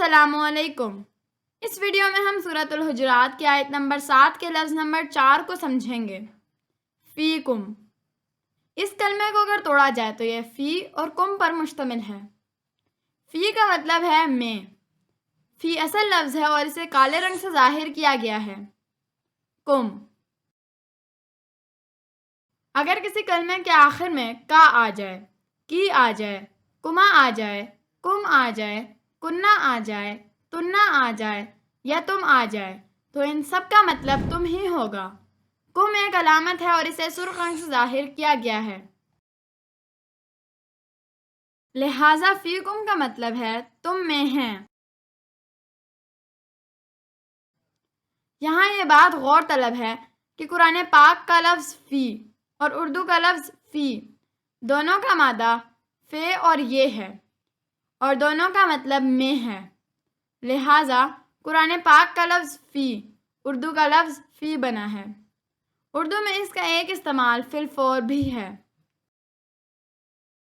السلام علیکم۔ اس ویڈیو میں ہم سورۃ الحجرات کی آیت نمبر 7 کے لفظ نمبر 4 کو سمجھیں گے۔ فیکم۔ اس کلمے کو اگر توڑا جائے تو یہ فی اور کم پر مشتمل ہے۔ فی کا مطلب ہے میں۔ فی اصل لفظ ہے اور اسے کالے رنگ سے ظاہر کیا گیا ہے۔ کم۔ اگر کسی کلمے کے آخر میں کا آ جائے، کی آ جائے، کما آ جائے، کم آ جائے، کننا آ جائے، تننا آ جائے یا تم آ جائے تو ان سب کا مطلب تم ہی ہوگا۔ کم ایک علامت ہے اور اسے سرخ رنگ سے ظاہر کیا گیا ہے۔ لہٰذا فیکم کا مطلب ہے تم میں ہیں۔ یہاں یہ بات غور طلب ہے کہ قرآن پاک کا لفظ فی اور اردو کا لفظ فی دونوں کا مادہ فے اور یہ ہے اور دونوں کا مطلب میں ہے۔ لہٰذا قرآن پاک کا لفظ فی اردو کا لفظ فی بنا ہے۔ اردو میں اس کا ایک استعمال فی الفور بھی ہے۔